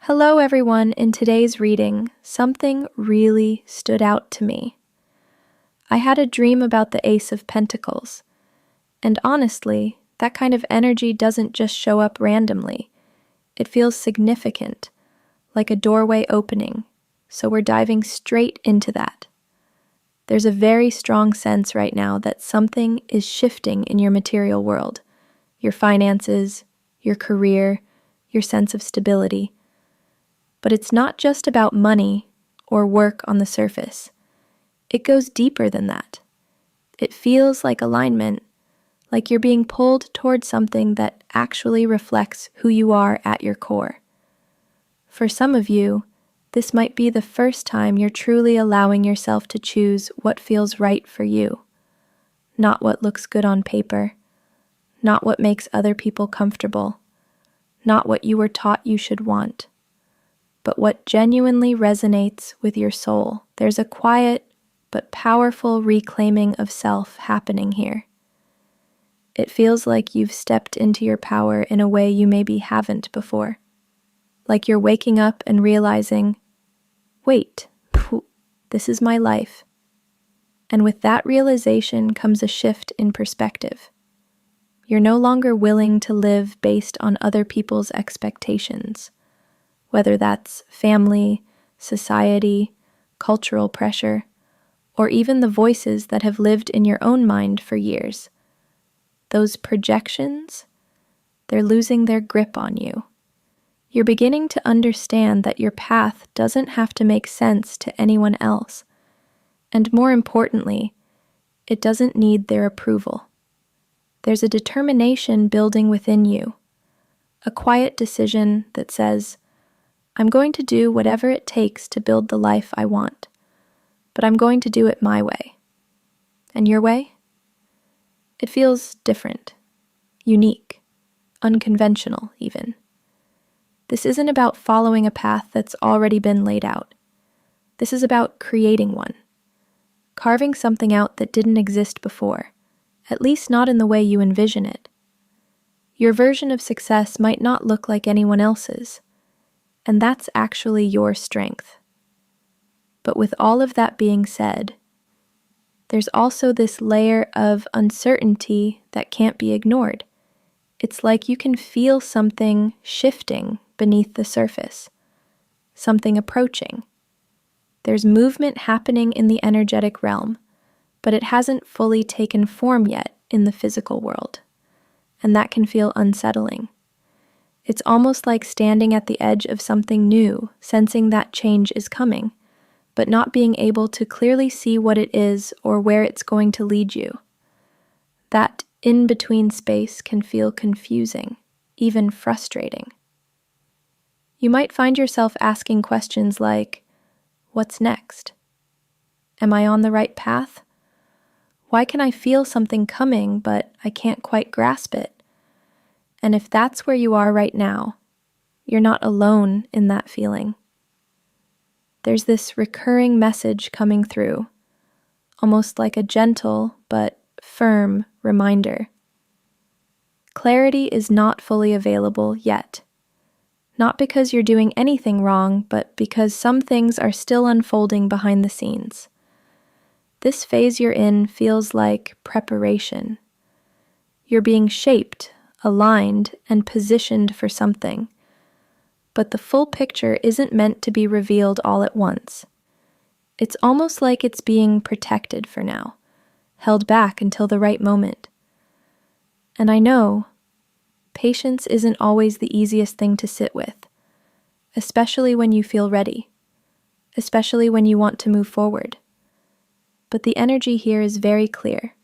Hello everyone, in today's reading, something really stood out to me. I had a dream about the Ace of Pentacles, and honestly, that kind of energy doesn't just show up randomly. It feels significant, like a doorway opening, so we're diving straight into that. There's a very strong sense right now that something is shifting in your material world, your finances, your career, your sense of stability. But it's not just about money or work on the surface. It goes deeper than that. It feels like alignment, like you're being pulled towards something that actually reflects who you are at your core. For some of you, this might be the first time you're truly allowing yourself to choose what feels right for you, not what looks good on paper, not what makes other people comfortable, not what you were taught you should want, but what genuinely resonates with your soul. There's a quiet but powerful reclaiming of self happening here. It feels like you've stepped into your power in a way you maybe haven't before. Like you're waking up and realizing, wait, this is my life. And with that realization comes a shift in perspective. You're no longer willing to live based on other people's expectations, whether that's family, society, cultural pressure, or even the voices that have lived in your own mind for years. Those projections, they're losing their grip on you. You're beginning to understand that your path doesn't have to make sense to anyone else, and more importantly, it doesn't need their approval. There's a determination building within you, a quiet decision that says, I'm going to do whatever it takes to build the life I want, but I'm going to do it my way. And your way? It feels different, unique, unconventional even. This isn't about following a path that's already been laid out. This is about creating one, carving something out that didn't exist before, at least not in the way you envision it. Your version of success might not look like anyone else's, and that's actually your strength. But with all of that being said, there's also this layer of uncertainty that can't be ignored. It's like you can feel something shifting beneath the surface, something approaching. There's movement happening in the energetic realm, but it hasn't fully taken form yet in the physical world, and that can feel unsettling. It's almost like standing at the edge of something new, sensing that change is coming, but not being able to clearly see what it is or where it's going to lead you. That in-between space can feel confusing, even frustrating. You might find yourself asking questions like, what's next? Am I on the right path? Why can I feel something coming, but I can't quite grasp it? And if that's where you are right now, you're not alone in that feeling. There's this recurring message coming through, almost like a gentle but firm reminder. Clarity is not fully available yet. Not because you're doing anything wrong, but because some things are still unfolding behind the scenes. This phase you're in feels like preparation. You're being shaped, aligned, and positioned for something. But the full picture isn't meant to be revealed all at once. It's almost like it's being protected for now, held back until the right moment. And I know, patience isn't always the easiest thing to sit with, especially when you feel ready, especially when you want to move forward. But the energy here is very clear.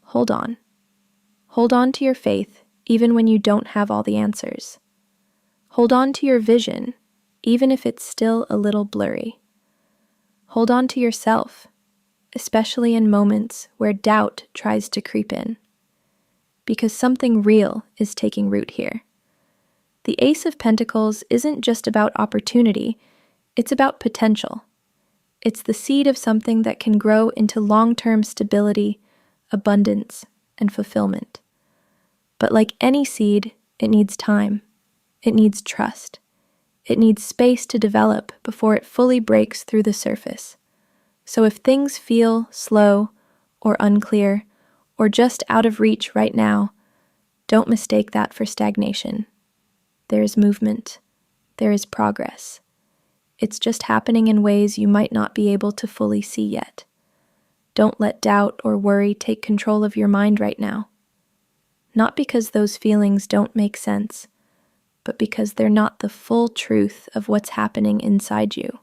Hold on. Hold on to your faith, even when you don't have all the answers. Hold on to your vision, even if it's still a little blurry. Hold on to yourself, especially in moments where doubt tries to creep in. Because something real is taking root here. The Ace of Pentacles isn't just about opportunity, it's about potential. It's the seed of something that can grow into long-term stability, abundance, and fulfillment. But like any seed, it needs time. It needs trust. It needs space to develop before it fully breaks through the surface. So if things feel slow or unclear or just out of reach right now, don't mistake that for stagnation. There is movement. There is progress. It's just happening in ways you might not be able to fully see yet. Don't let doubt or worry take control of your mind right now. Not because those feelings don't make sense, but because they're not the full truth of what's happening inside you.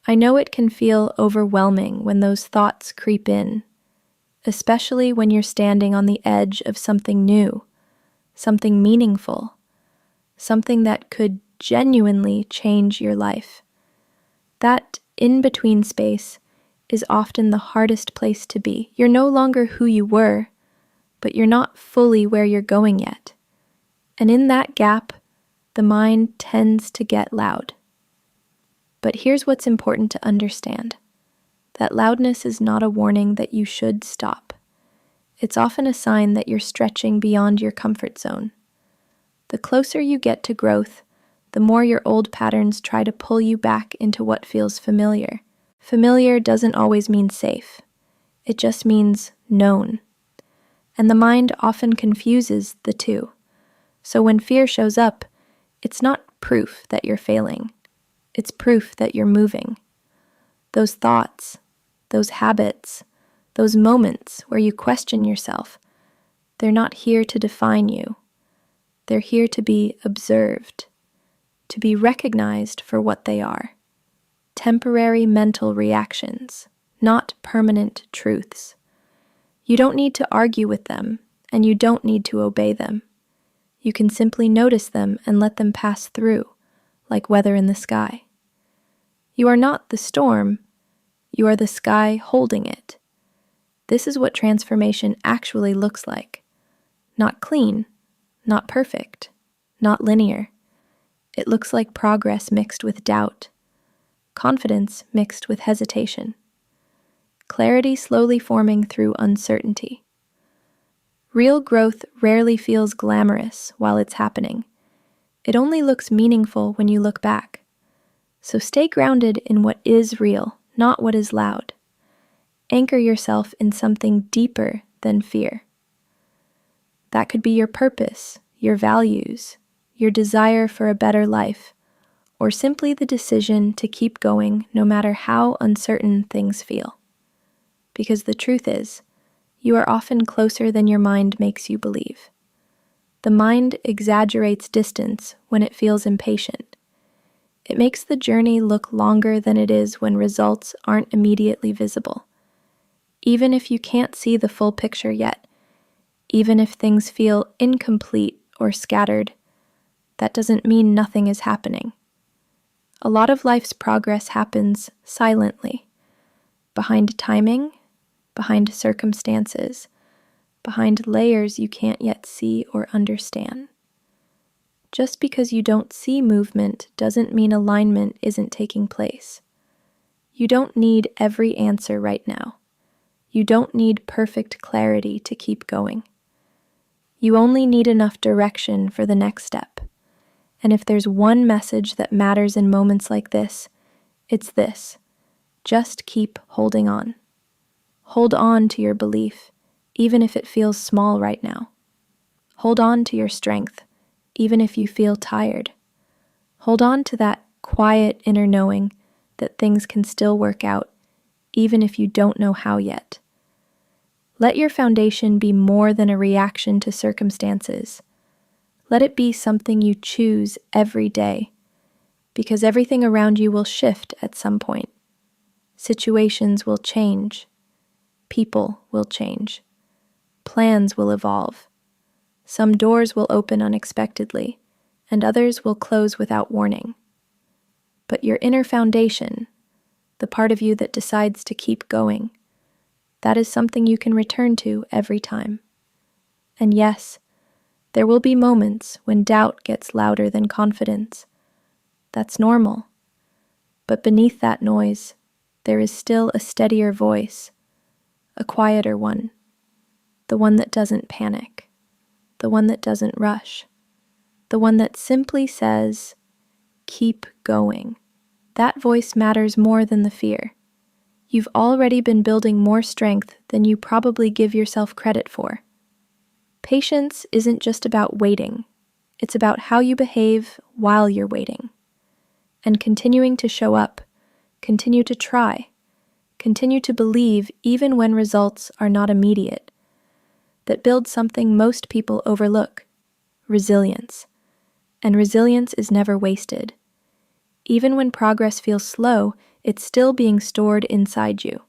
I know it can feel overwhelming when those thoughts creep in, especially when you're standing on the edge of something new, something meaningful, something that could genuinely change your life. That in-between space is often the hardest place to be. You're no longer who you were, but you're not fully where you're going yet. And in that gap, the mind tends to get loud. But here's what's important to understand. That loudness is not a warning that you should stop. It's often a sign that you're stretching beyond your comfort zone. The closer you get to growth, the more your old patterns try to pull you back into what feels familiar. Familiar doesn't always mean safe. It just means known. And the mind often confuses the two. So when fear shows up, it's not proof that you're failing. It's proof that you're moving. Those thoughts, those habits, those moments where you question yourself, they're not here to define you. They're here to be observed, to be recognized for what they are. Temporary mental reactions, not permanent truths. You don't need to argue with them, and you don't need to obey them. You can simply notice them and let them pass through, like weather in the sky. You are not the storm, you are the sky holding it. This is what transformation actually looks like. Not clean, not perfect, not linear. It looks like progress mixed with doubt, confidence mixed with hesitation, clarity slowly forming through uncertainty. Real growth rarely feels glamorous while it's happening. It only looks meaningful when you look back. So stay grounded in what is real, not what is loud. Anchor yourself in something deeper than fear. That could be your purpose, your values, your desire for a better life, or simply the decision to keep going no matter how uncertain things feel. Because the truth is, you are often closer than your mind makes you believe. The mind exaggerates distance when it feels impatient. It makes the journey look longer than it is when results aren't immediately visible. Even if you can't see the full picture yet, even if things feel incomplete or scattered, that doesn't mean nothing is happening. A lot of life's progress happens silently, behind timing, behind circumstances, behind layers you can't yet see or understand. Just because you don't see movement doesn't mean alignment isn't taking place. You don't need every answer right now. You don't need perfect clarity to keep going. You only need enough direction for the next step. And if there's one message that matters in moments like this, it's this: just keep holding on. Hold on to your belief, even if it feels small right now. Hold on to your strength, even if you feel tired. Hold on to that quiet inner knowing that things can still work out, even if you don't know how yet. Let your foundation be more than a reaction to circumstances. Let it be something you choose every day, because everything around you will shift at some point. Situations will change. People will change. Plans will evolve. Some doors will open unexpectedly, and others will close without warning. But your inner foundation, the part of you that decides to keep going, that is something you can return to every time. And yes, there will be moments when doubt gets louder than confidence. That's normal. But beneath that noise, there is still a steadier voice, a quieter one, the one that doesn't panic, the one that doesn't rush, the one that simply says, keep going. That voice matters more than the fear. You've already been building more strength than you probably give yourself credit for. Patience isn't just about waiting. It's about how you behave while you're waiting. And continuing to show up, continue to try, continue to believe even when results are not immediate. That builds something most people overlook: resilience. And resilience is never wasted. Even when progress feels slow, it's still being stored inside you.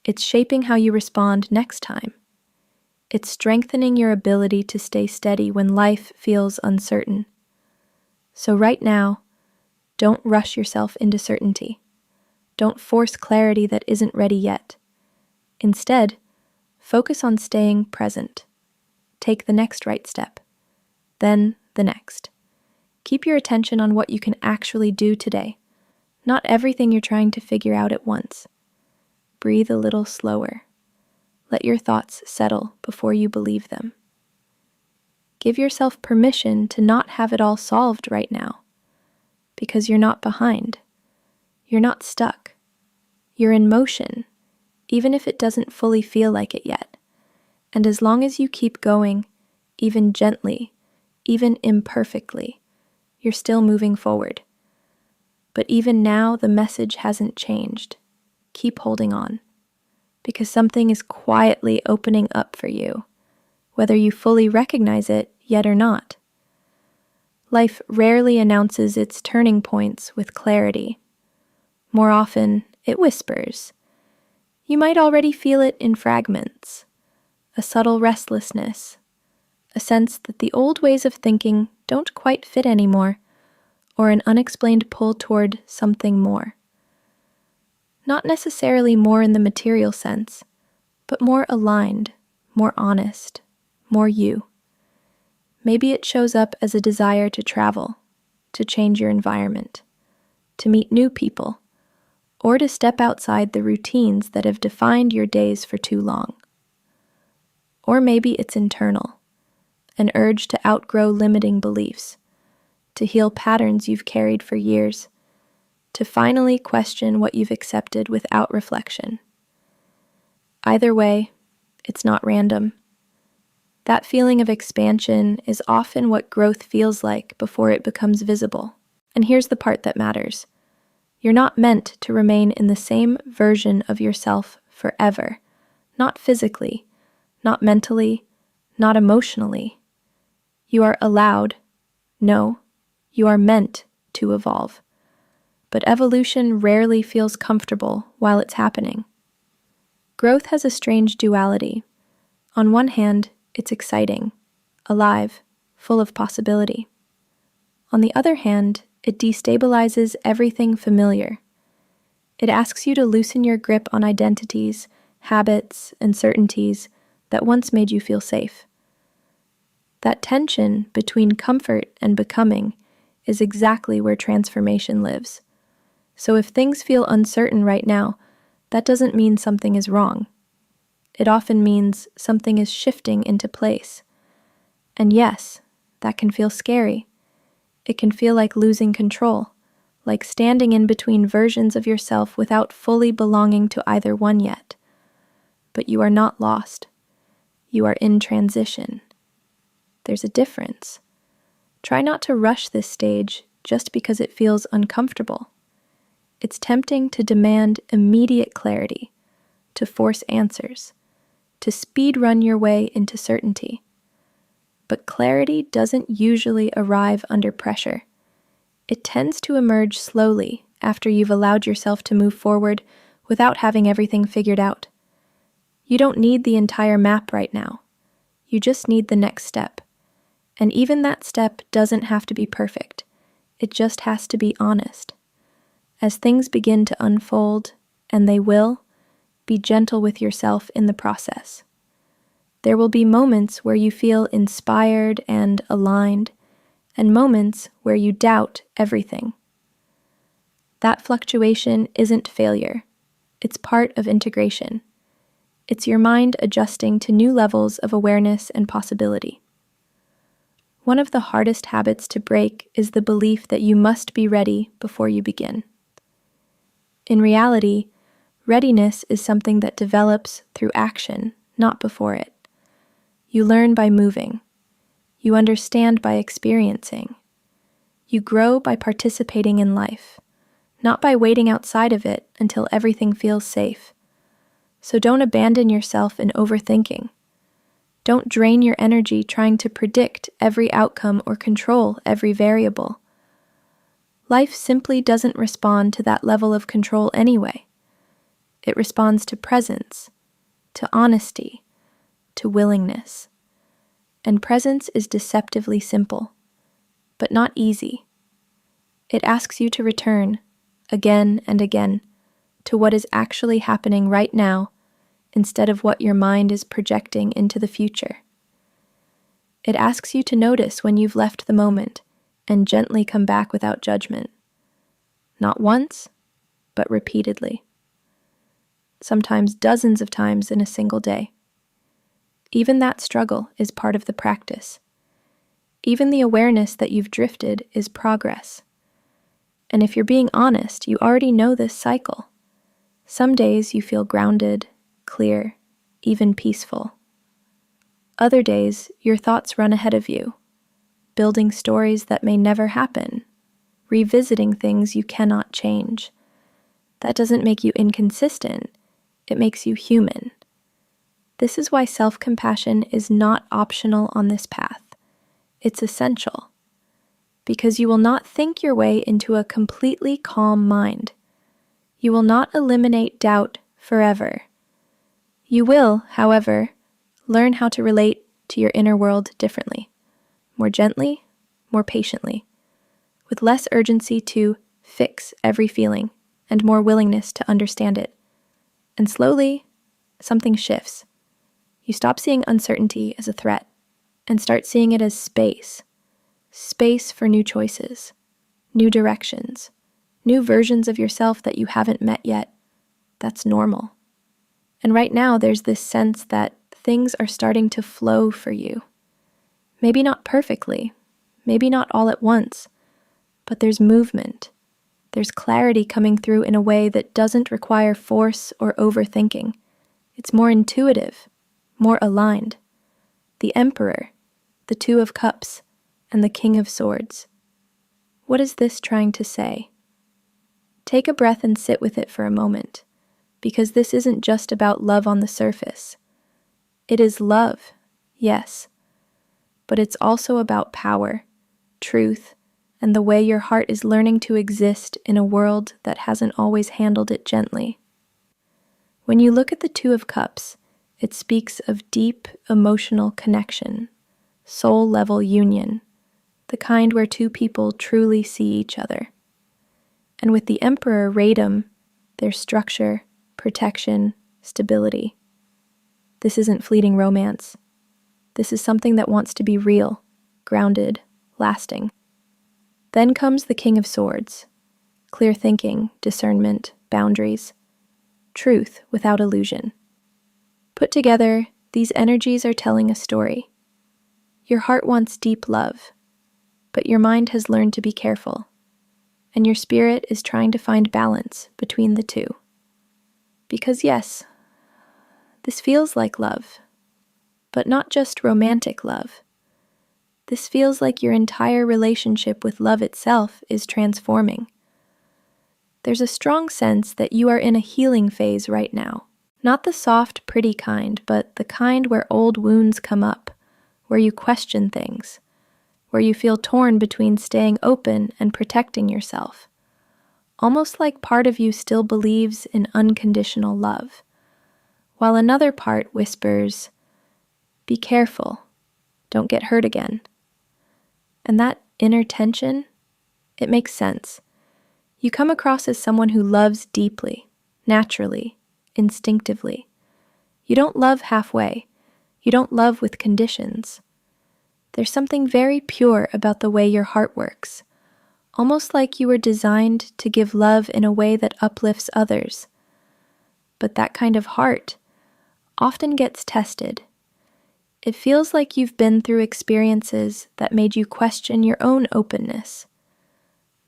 It's shaping how you respond next time. It's strengthening your ability to stay steady when life feels uncertain. So right now, don't rush yourself into certainty. Don't force clarity that isn't ready yet. Instead, focus on staying present. Take the next right step, then the next. Keep your attention on what you can actually do today, not everything you're trying to figure out at once. Breathe a little slower. Let your thoughts settle before you believe them. Give yourself permission to not have it all solved right now, because you're not behind. You're not stuck. You're in motion, even if it doesn't fully feel like it yet. And as long as you keep going, even gently, even imperfectly, you're still moving forward. But even now, the message hasn't changed. Keep holding on, because something is quietly opening up for you, whether you fully recognize it yet or not. Life rarely announces its turning points with clarity. More often, it whispers. You might already feel it in fragments, a subtle restlessness, a sense that the old ways of thinking don't quite fit anymore, or an unexplained pull toward something more. Not necessarily more in the material sense, but more aligned, more honest, more you. Maybe it shows up as a desire to travel, to change your environment, to meet new people, or to step outside the routines that have defined your days for too long. Or maybe it's internal, an urge to outgrow limiting beliefs, to heal patterns you've carried for years, to finally question what you've accepted without reflection. Either way, it's not random. That feeling of expansion is often what growth feels like before it becomes visible. And here's the part that matters. You're not meant to remain in the same version of yourself forever. Not physically, not mentally, not emotionally. You are allowed, no, you are meant to evolve. But evolution rarely feels comfortable while it's happening. Growth has a strange duality. On one hand, it's exciting, alive, full of possibility. On the other hand, it destabilizes everything familiar. It asks you to loosen your grip on identities, habits, and certainties that once made you feel safe. That tension between comfort and becoming is exactly where transformation lives. So if things feel uncertain right now, that doesn't mean something is wrong. It often means something is shifting into place. And yes, that can feel scary. It can feel like losing control, like standing in between versions of yourself without fully belonging to either one yet. But you are not lost. You are in transition. There's a difference. Try not to rush this stage just because it feels uncomfortable. It's tempting to demand immediate clarity, to force answers, to speed run your way into certainty. But clarity doesn't usually arrive under pressure. It tends to emerge slowly after you've allowed yourself to move forward without having everything figured out. You don't need the entire map right now. You just need the next step. And even that step doesn't have to be perfect. It just has to be honest. As things begin to unfold, and they will, be gentle with yourself in the process. There will be moments where you feel inspired and aligned, and moments where you doubt everything. That fluctuation isn't failure. It's part of integration. It's your mind adjusting to new levels of awareness and possibility. One of the hardest habits to break is the belief that you must be ready before you begin. In reality, readiness is something that develops through action, not before it. You learn by moving. You understand by experiencing. You grow by participating in life, not by waiting outside of it until everything feels safe. So don't abandon yourself in overthinking. Don't drain your energy trying to predict every outcome or control every variable. Life simply doesn't respond to that level of control anyway. It responds to presence, to honesty, to willingness. And presence is deceptively simple, but not easy. It asks you to return, again and again, to what is actually happening right now instead of what your mind is projecting into the future. It asks you to notice when you've left the moment and gently come back without judgment. Not once, but repeatedly. Sometimes dozens of times in a single day. Even that struggle is part of the practice. Even the awareness that you've drifted is progress. And if you're being honest, you already know this cycle. Some days you feel grounded, clear, even peaceful. Other days, your thoughts run ahead of you, building stories that may never happen, revisiting things you cannot change. That doesn't make you inconsistent, it makes you human. This is why self-compassion is not optional on this path. It's essential. Because you will not think your way into a completely calm mind. You will not eliminate doubt forever. You will, however, learn how to relate to your inner world differently, more gently, more patiently, with less urgency to fix every feeling and more willingness to understand it. And slowly, something shifts. You stop seeing uncertainty as a threat and start seeing it as space. Space for new choices, new directions, new versions of yourself that you haven't met yet. That's normal. And right now, there's this sense that things are starting to flow for you. Maybe not perfectly, maybe not all at once, but there's movement. There's clarity coming through in a way that doesn't require force or overthinking. It's more intuitive, more aligned. The Emperor, the Two of Cups, and the King of Swords. What is this trying to say? Take a breath and sit with it for a moment, because this isn't just about love on the surface. It is love, yes, but it's also about power, truth, and the way your heart is learning to exist in a world that hasn't always handled it gently. When you look at the Two of Cups, it speaks of deep emotional connection, soul-level union, the kind where two people truly see each other. And with the Emperor Radom, their structure, protection, stability. This isn't fleeting romance. This is something that wants to be real, grounded, lasting. Then comes the King of Swords. Clear thinking, discernment, boundaries. Truth without illusion. Put together, these energies are telling a story. Your heart wants deep love, but your mind has learned to be careful, and your spirit is trying to find balance between the two. Because yes, this feels like love, but not just romantic love. This feels like your entire relationship with love itself is transforming. There's a strong sense that you are in a healing phase right now. Not the soft, pretty kind, but the kind where old wounds come up, where you question things, where you feel torn between staying open and protecting yourself. Almost like part of you still believes in unconditional love, while another part whispers, "Be careful, don't get hurt again." And that inner tension, it makes sense. You come across as someone who loves deeply, naturally, instinctively. You don't love halfway. You don't love with conditions. There's something very pure about the way your heart works, almost like you were designed to give love in a way that uplifts others. But that kind of heart often gets tested. It feels like you've been through experiences that made you question your own openness.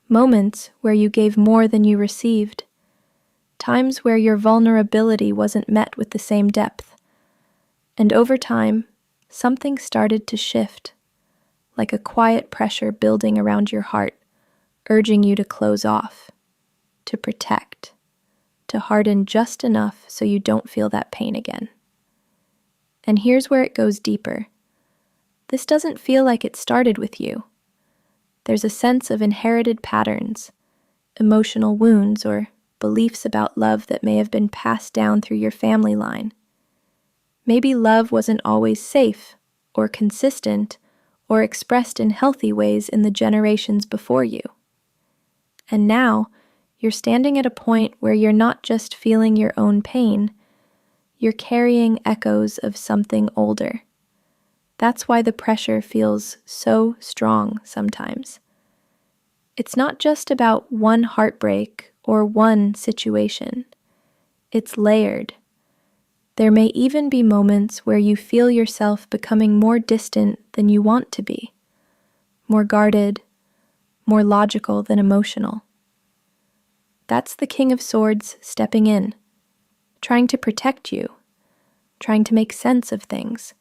Moments where you gave more than you received. Times where your vulnerability wasn't met with the same depth. And over time, something started to shift, like a quiet pressure building around your heart, urging you to close off, to protect, to harden just enough so you don't feel that pain again. And here's where it goes deeper. This doesn't feel like it started with you. There's a sense of inherited patterns, emotional wounds, or beliefs about love that may have been passed down through your family line. Maybe love wasn't always safe or consistent or expressed in healthy ways in the generations before you. And now, you're standing at a point where you're not just feeling your own pain, you're carrying echoes of something older. That's why the pressure feels so strong sometimes. It's not just about one heartbreak or one situation. It's layered. There may even be moments where you feel yourself becoming more distant than you want to be, more guarded, more logical than emotional. That's the King of Swords stepping in, trying to protect you, trying to make sense of things,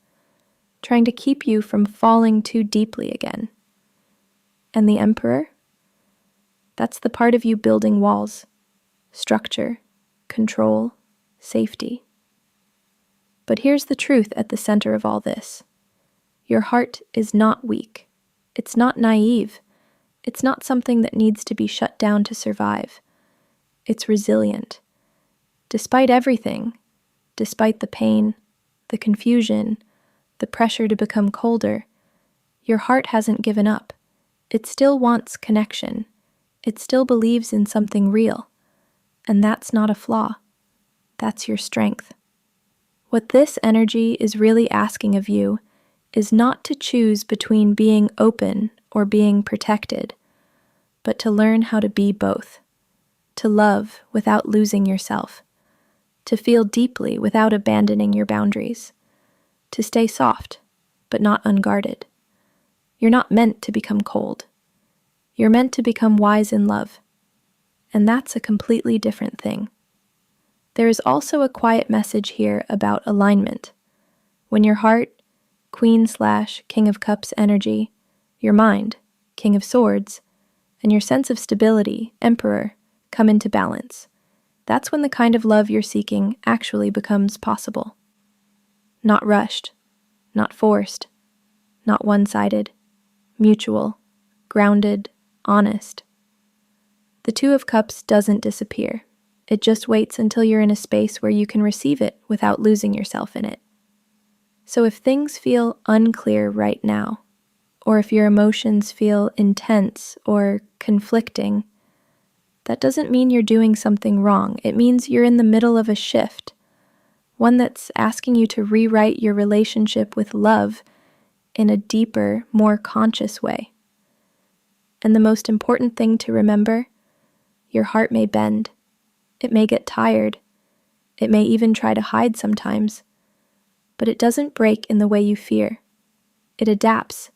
trying to keep you from falling too deeply again. And the Emperor? That's the part of you building walls, structure, control, safety. But here's the truth at the center of all this. Your heart is not weak. It's not naive. It's not something that needs to be shut down to survive. It's resilient. Despite everything, despite the pain, the confusion, the pressure to become colder, your heart hasn't given up. It still wants connection. It still believes in something real. And that's not a flaw. That's your strength. What this energy is really asking of you is not to choose between being open or being protected, but to learn how to be both, to love without losing yourself, to feel deeply without abandoning your boundaries, to stay soft, but not unguarded. You're not meant to become cold. You're meant to become wise in love. And that's a completely different thing. There is also a quiet message here about alignment. When your heart, Queen/King of Cups energy, your mind, King of Swords, and your sense of stability, Emperor, come into balance, that's when the kind of love you're seeking actually becomes possible. Not rushed, not forced, not one-sided, mutual, grounded, honest. The Two of Cups doesn't disappear. It just waits until you're in a space where you can receive it without losing yourself in it. So if things feel unclear right now, or if your emotions feel intense or conflicting, that doesn't mean you're doing something wrong. It means you're in the middle of a shift, one that's asking you to rewrite your relationship with love in a deeper, more conscious way. And the most important thing to remember, your heart may bend. It may get tired. It may even try to hide sometimes. But it doesn't break in the way you fear. It adapts.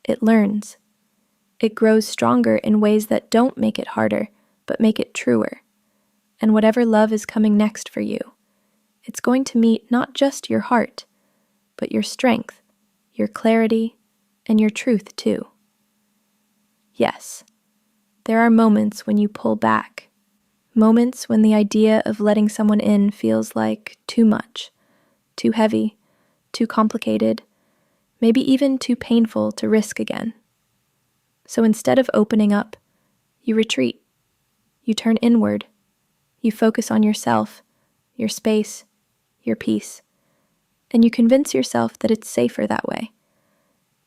It learns. It grows stronger in ways that don't make it harder, but make it truer. And whatever love is coming next for you, it's going to meet not just your heart, but your strength, your clarity, and your truth too. Yes, there are moments when you pull back, moments when the idea of letting someone in feels like too much, too heavy, too complicated, maybe even too painful to risk again. So instead of opening up, you retreat. You turn inward. You focus on yourself, your space, your peace, and you convince yourself that it's safer that way.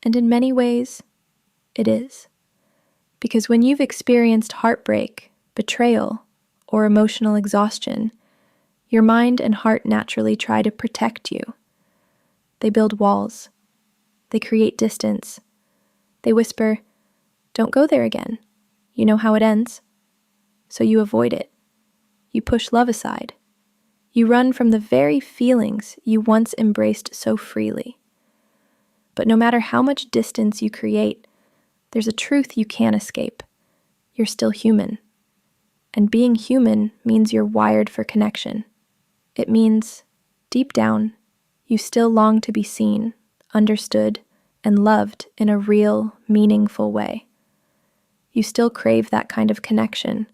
And in many ways, it is. Because when you've experienced heartbreak, betrayal, or emotional exhaustion, your mind and heart naturally try to protect you. They build walls. They create distance. They whisper, "Don't go there again. You know how it ends." So you avoid it. You push love aside. You run from the very feelings you once embraced so freely. But no matter how much distance you create, there's a truth you can't escape. You're still human. And being human means you're wired for connection. It means, deep down, you still long to be seen, understood, and loved in a real, meaningful way. You still crave that kind of connection,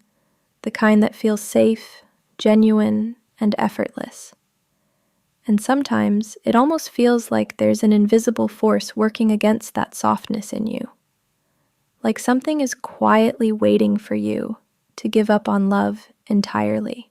the kind that feels safe, genuine, and effortless. And sometimes it almost feels like there's an invisible force working against that softness in you. Like something is quietly waiting for you to give up on love entirely.